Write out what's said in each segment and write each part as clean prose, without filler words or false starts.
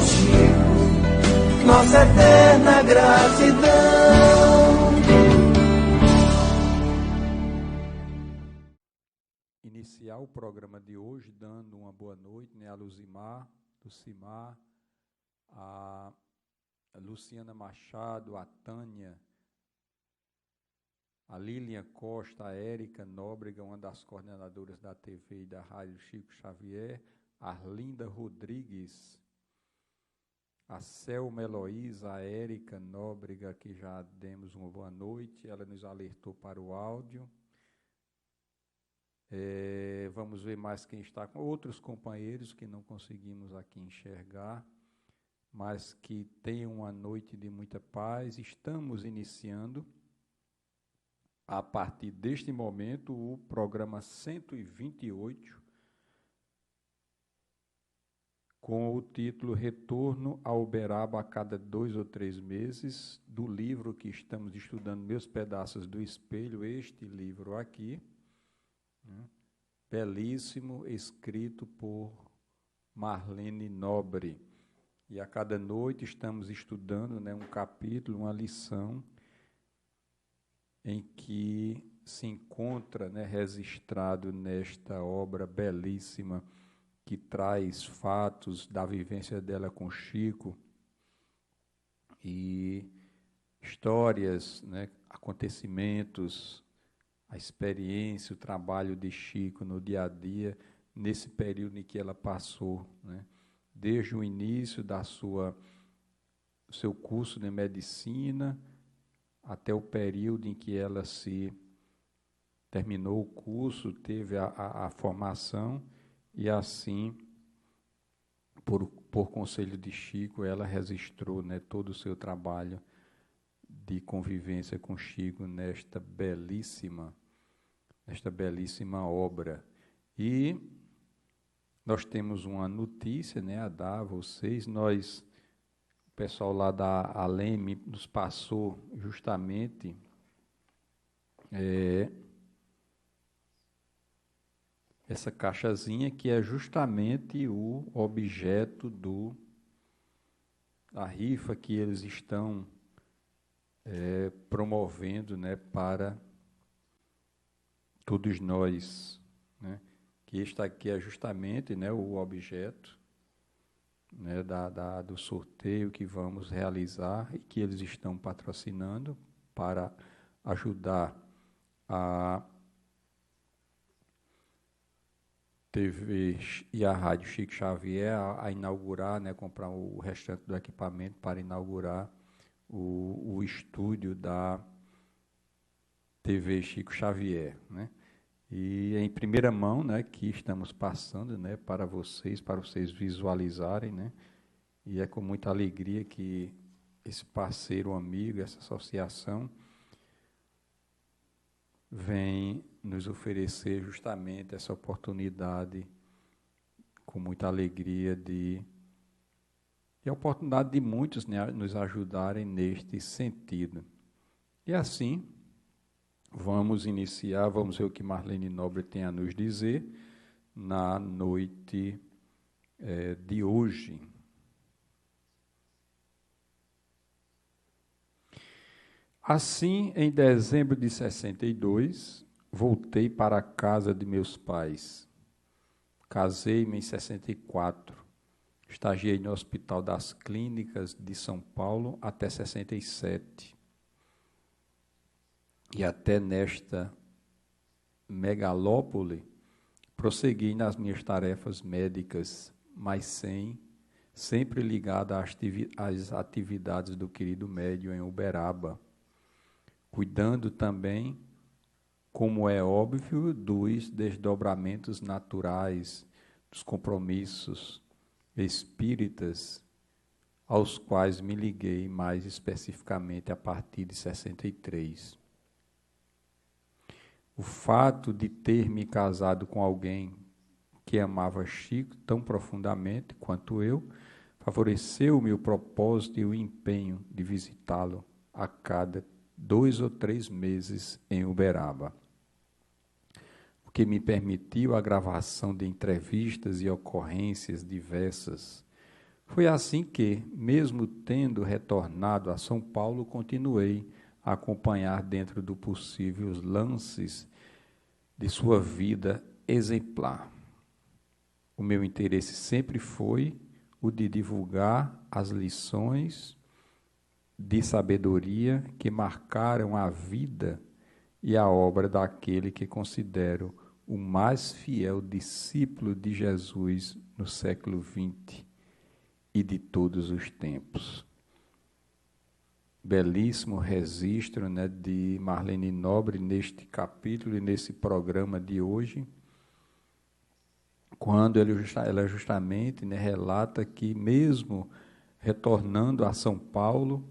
Chico, nossa eterna gratidão. Iniciar o programa de hoje dando uma boa noite, né, a Luzimar, Lucimar, a Luciana Machado, a Tânia, a Lilian Costa, a Érica Nóbrega, uma das coordenadoras da TV e da Rádio Chico Xavier, a Arlinda Rodrigues, a Selma Heloísa, a Érica Nóbrega, que já demos uma boa noite, ela nos alertou para o áudio. Vamos ver mais quem está com outros companheiros que não conseguimos aqui enxergar, mas que tenham uma noite de muita paz. Estamos iniciando, a partir deste momento, o programa 128, com o título Retorno a Uberaba a cada 2 ou 3 meses, do livro que estamos estudando, Meus Pedaços do Espelho, este livro aqui, né? Belíssimo, escrito por Marlene Nobre. E a cada noite estamos estudando, né, um capítulo, uma lição, em que se encontra, né, registrado nesta obra belíssima, que traz fatos da vivência dela com Chico, e histórias, né, acontecimentos, a experiência, o trabalho de Chico no dia a dia, nesse período em que ela passou, né? Desde o início do seu curso de medicina, até o período em que ela se terminou o curso, teve a formação, e assim, por conselho de Chico, ela registrou, né, todo o seu trabalho de convivência com Chico nesta belíssima obra. E nós temos uma notícia, né, a dar a vocês. O pessoal lá da Aleme nos passou justamente essa caixazinha, que é justamente o objeto da rifa que eles estão promovendo, né, para todos nós, né? Que este aqui é justamente, né, o objeto, né, do sorteio que vamos realizar e que eles estão patrocinando para ajudar a TV e a Rádio Chico Xavier a inaugurar, né, comprar o restante do equipamento para inaugurar o estúdio da TV Chico Xavier, né? E em primeira mão, né, que estamos passando, né, para vocês visualizarem, né? E é com muita alegria que esse parceiro, amigo, essa associação vem nos oferecer justamente essa oportunidade, com muita alegria e a oportunidade de muitos, né, nos ajudarem neste sentido. E assim, vamos iniciar, vamos ver o que Marlene Nobre tem a nos dizer na noite de hoje. Assim, em dezembro de 62, voltei para a casa de meus pais. Casei-me em 64. Estagiei no Hospital das Clínicas de São Paulo até 67. E até nesta megalópole, prossegui nas minhas tarefas médicas, mas sempre ligado às atividades do querido médium em Uberaba, cuidando também, como é óbvio, dos desdobramentos naturais, dos compromissos espíritas, aos quais me liguei mais especificamente a partir de 63. O fato de ter me casado com alguém que amava Chico tão profundamente quanto eu, favoreceu o meu propósito e o empenho de visitá-lo a cada 2 ou 3 meses em Uberaba, o que me permitiu a gravação de entrevistas e ocorrências diversas, Foi assim que, mesmo tendo retornado a São Paulo, continuei a acompanhar dentro do possível os lances de sua vida exemplar. O meu interesse sempre foi o de divulgar as lições de sabedoria que marcaram a vida e a obra daquele que considero o mais fiel discípulo de Jesus no século XX e de todos os tempos. Belíssimo registro, né, de Marlene Nobre neste capítulo e nesse programa de hoje, quando ela justamente, né, relata que mesmo retornando a São Paulo,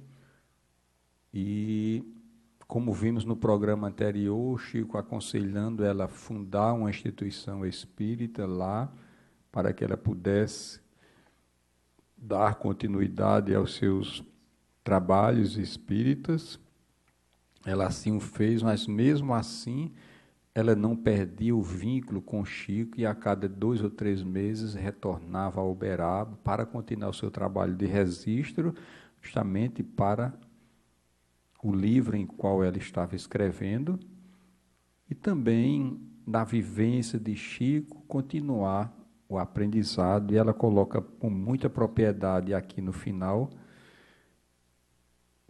e como vimos no programa anterior, Chico aconselhando ela a fundar uma instituição espírita lá, para que ela pudesse dar continuidade aos seus trabalhos espíritas. Ela assim o fez, mas mesmo assim ela não perdia o vínculo com Chico e a cada 2 ou 3 meses retornava ao Uberaba para continuar o seu trabalho de registro, justamente para o livro em qual ela estava escrevendo, e também na vivência de Chico continuar o aprendizado. E ela coloca com muita propriedade aqui no final,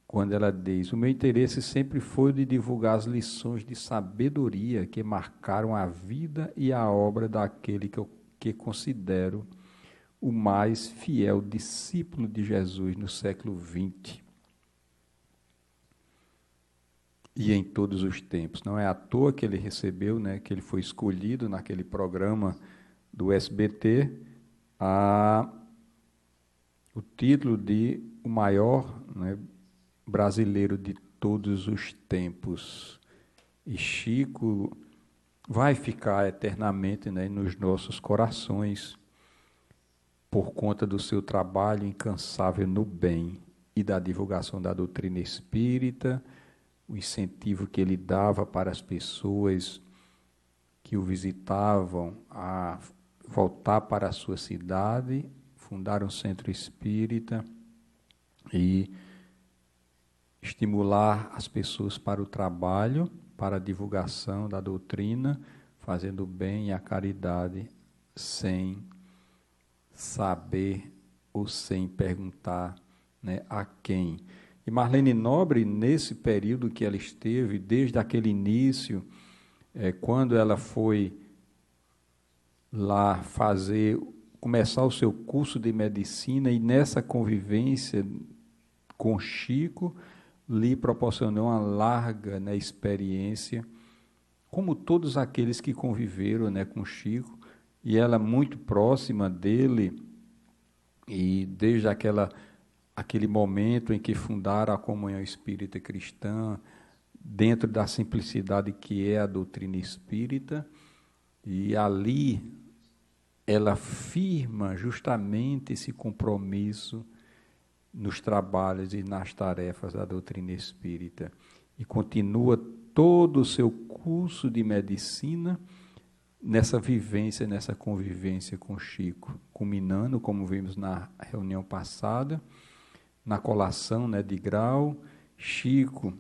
quando ela diz: o meu interesse sempre foi de divulgar as lições de sabedoria que marcaram a vida e a obra daquele que considero o mais fiel discípulo de Jesus no século XX e em todos os tempos. Não é à toa que ele recebeu, né, que ele foi escolhido naquele programa do SBT, o título de o maior, né, brasileiro de todos os tempos. E Chico vai ficar eternamente, né, nos nossos corações, por conta do seu trabalho incansável no bem e da divulgação da doutrina espírita, o incentivo que ele dava para as pessoas que o visitavam a voltar para a sua cidade, fundar um centro espírita e estimular as pessoas para o trabalho, para a divulgação da doutrina, fazendo o bem e a caridade sem saber ou sem perguntar, né, a quem. E Marlene Nobre, nesse período que ela esteve, desde aquele início, quando ela foi lá começar o seu curso de medicina, e nessa convivência com Chico, lhe proporcionou uma larga, né, experiência, como todos aqueles que conviveram, né, com Chico, e ela muito próxima dele, e desde aquele momento em que fundaram a Comunhão Espírita Cristã, dentro da simplicidade que é a doutrina espírita, e ali ela firma justamente esse compromisso nos trabalhos e nas tarefas da doutrina espírita, e continua todo o seu curso de medicina nessa vivência, nessa convivência com Chico, culminando, como vimos na reunião passada, na colação, né, de grau, Chico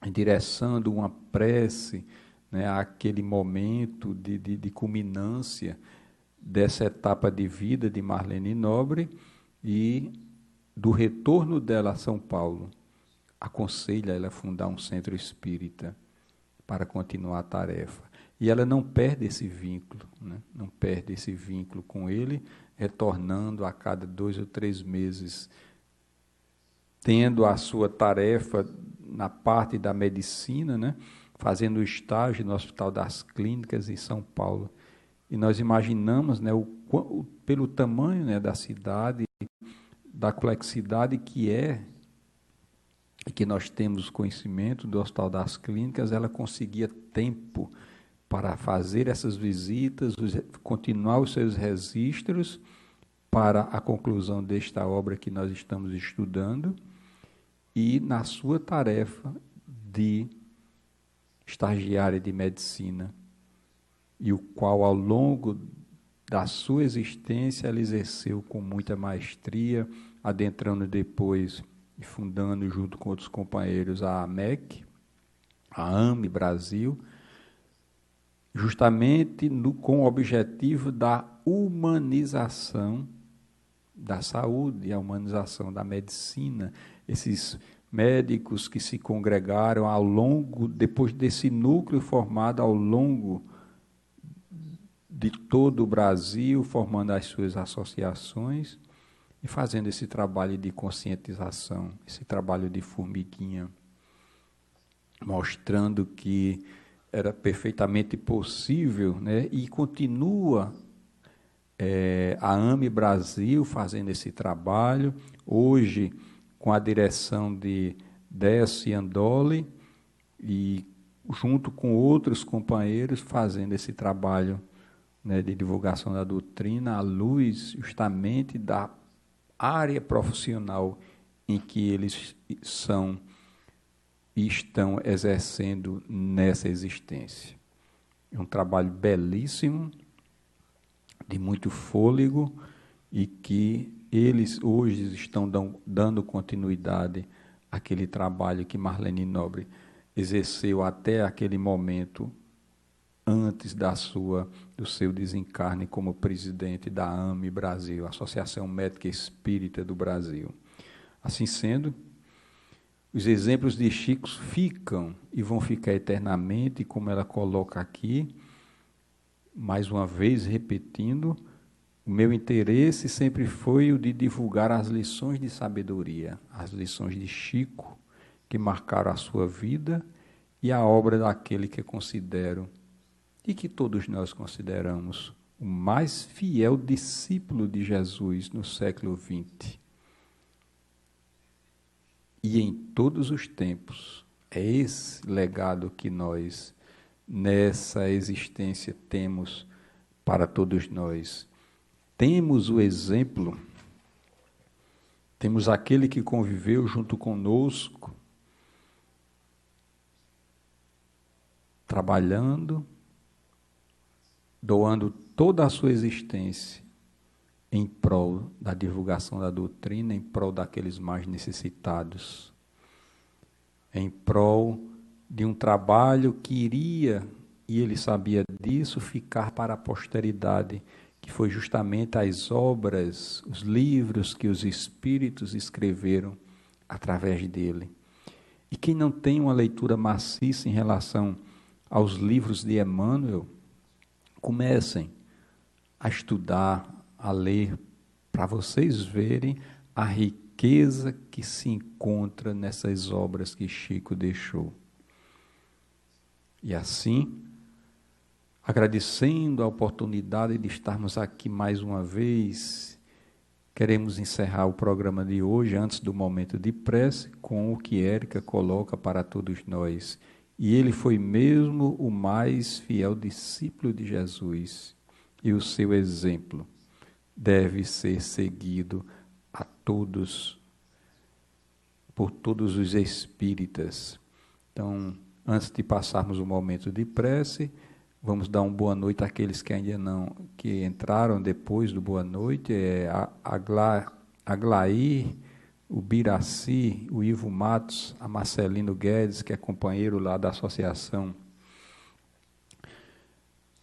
endereçando uma prece, né, àquele momento de culminância dessa etapa de vida de Marlene Nobre, e do retorno dela a São Paulo, aconselha ela a fundar um centro espírita para continuar a tarefa. E ela não perde esse vínculo, né? Não perde esse vínculo com ele, retornando a cada 2 ou 3 meses, tendo a sua tarefa na parte da medicina, né? Fazendo estágio no Hospital das Clínicas em São Paulo. E nós imaginamos, né, pelo tamanho, né, da cidade, da complexidade que é, e que nós temos conhecimento do Hospital das Clínicas, ela conseguia tempo para fazer essas visitas, continuar os seus registros para a conclusão desta obra que nós estamos estudando, e na sua tarefa de estagiária de medicina, e o qual, ao longo da sua existência, ela exerceu com muita maestria, adentrando depois e fundando, junto com outros companheiros, a AMEC, a AME Brasil, justamente com o objetivo da humanização da saúde, a humanização da medicina. Esses médicos que se congregaram ao longo, depois desse núcleo formado ao longo de todo o Brasil, formando as suas associações e fazendo esse trabalho de conscientização, esse trabalho de formiguinha, mostrando que era perfeitamente possível, né? E continua a AME Brasil fazendo esse trabalho, hoje com a direção de Décio Andoli e junto com outros companheiros fazendo esse trabalho, né, de divulgação da doutrina à luz justamente da área profissional em que eles são e estão exercendo nessa existência. É um trabalho belíssimo, de muito fôlego, e que eles hoje estão dando continuidade àquele trabalho que Marlene Nobre exerceu até aquele momento, antes do seu desencarne como presidente da AME Brasil, Associação Médica Espírita do Brasil. Assim sendo, os exemplos de Chico ficam e vão ficar eternamente, como ela coloca aqui, mais uma vez repetindo, o meu interesse sempre foi o de divulgar as lições de sabedoria, as lições de Chico, que marcaram a sua vida e a obra daquele que considero, e que todos nós consideramos, o mais fiel discípulo de Jesus no século XX. E em todos os tempos, é esse legado que nós, nessa existência, temos para todos nós. Temos o exemplo, temos aquele que conviveu junto conosco, trabalhando, doando toda a sua existência em prol da divulgação da doutrina, em prol daqueles mais necessitados, em prol de um trabalho que iria, e ele sabia disso, ficar para a posteridade, que foi justamente as obras, os livros que os espíritos escreveram através dele. E quem não tem uma leitura maciça em relação aos livros de Emmanuel, comecem a estudar, a ler, para vocês verem a riqueza que se encontra nessas obras que Chico deixou. E assim, agradecendo a oportunidade de estarmos aqui mais uma vez, queremos encerrar o programa de hoje, antes do momento de prece, com o que Érica coloca para todos nós. E ele foi mesmo o mais fiel discípulo de Jesus, e o seu exemplo deve ser seguido a todos, por todos os espíritas. Então, antes de passarmos o momento de prece, vamos dar uma boa noite àqueles que ainda não, que entraram depois do boa noite, a Glair, o Biraci, o Ivo Matos, a Marcelino Guedes, que é companheiro lá da Associação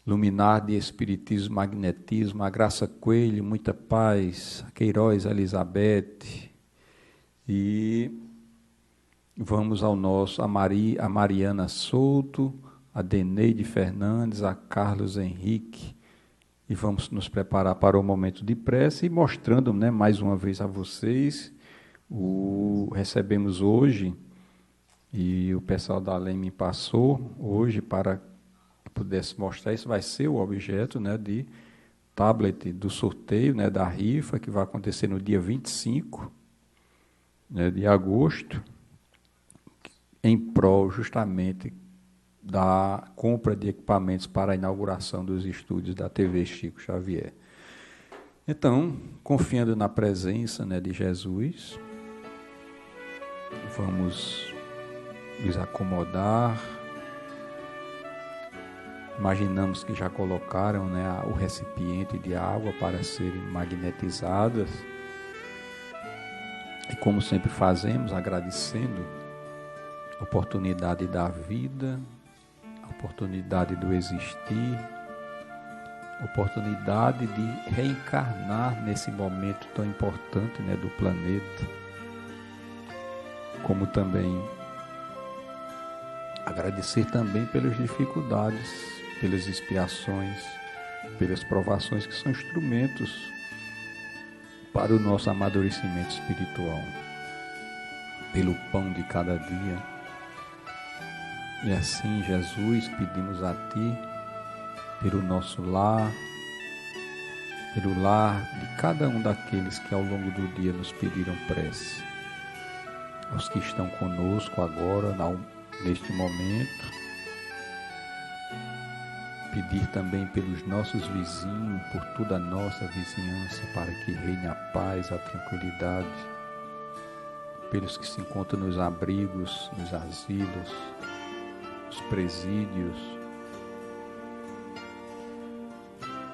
Luminar de Espiritismo, Magnetismo, a Graça Coelho, muita paz, a Queiroz, a Elizabeth, e vamos ao nosso, a Mariana Souto, a Deneide Fernandes, a Carlos Henrique, e vamos nos preparar para o momento de prece, e mostrando, né, mais uma vez a vocês, recebemos hoje, e o pessoal da Além me passou hoje para pudesse mostrar, isso vai ser o objeto, né, de tablet do sorteio, né, da rifa, que vai acontecer no dia 25, né, de agosto, em prol justamente da compra de equipamentos para a inauguração dos estúdios da TV Chico Xavier. Então, confiando na presença, né, de Jesus, vamos nos acomodar, Imaginamos que já colocaram, né, o recipiente de água para serem magnetizadas. E como sempre fazemos, agradecendo a oportunidade da vida, a oportunidade do existir, a oportunidade de reencarnar nesse momento tão importante, né, do planeta. Como também agradecer também pelas dificuldades, pelas expiações, pelas provações que são instrumentos para o nosso amadurecimento espiritual, pelo pão de cada dia. E assim, Jesus, pedimos a Ti, pelo nosso lar, pelo lar de cada um daqueles que ao longo do dia nos pediram prece, aos que estão conosco agora, neste momento, pedir também pelos nossos vizinhos, por toda a nossa vizinhança, para que reine a paz, a tranquilidade, pelos que se encontram nos abrigos, nos asilos, nos presídios,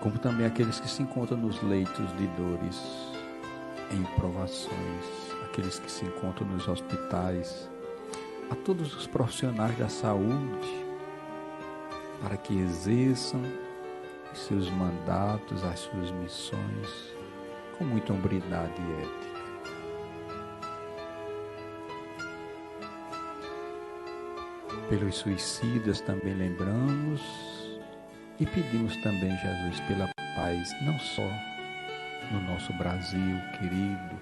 como também aqueles que se encontram nos leitos de dores, em provações, aqueles que se encontram nos hospitais, a todos os profissionais da saúde, para que exerçam os seus mandatos, as suas missões, com muita hombridade e ética. Pelos suicidas também lembramos e pedimos também, Jesus, pela paz, não só no nosso Brasil querido,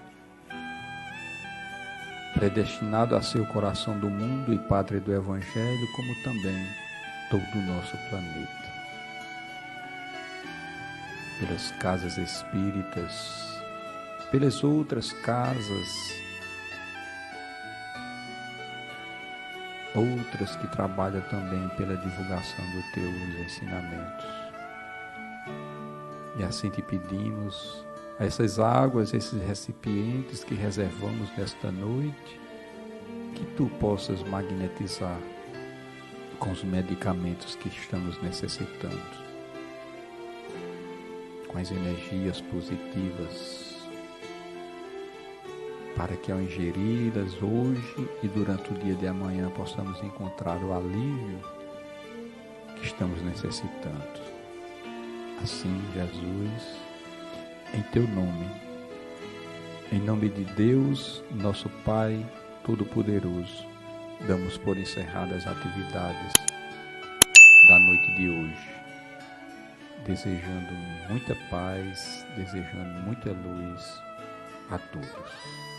predestinado a ser o coração do mundo e pátria do Evangelho, como também todo o nosso planeta. Pelas casas espíritas, pelas outras casas, outras que trabalham também pela divulgação dos teus ensinamentos. E assim te pedimos, essas águas, esses recipientes que reservamos nesta noite, que tu possas magnetizar com os medicamentos que estamos necessitando, com as energias positivas, para que ao ingeri-las hoje e durante o dia de amanhã possamos encontrar o alívio que estamos necessitando. Assim, Jesus, em Teu nome, em nome de Deus, nosso Pai Todo-Poderoso, damos por encerradas as atividades da noite de hoje, desejando muita paz, desejando muita luz a todos.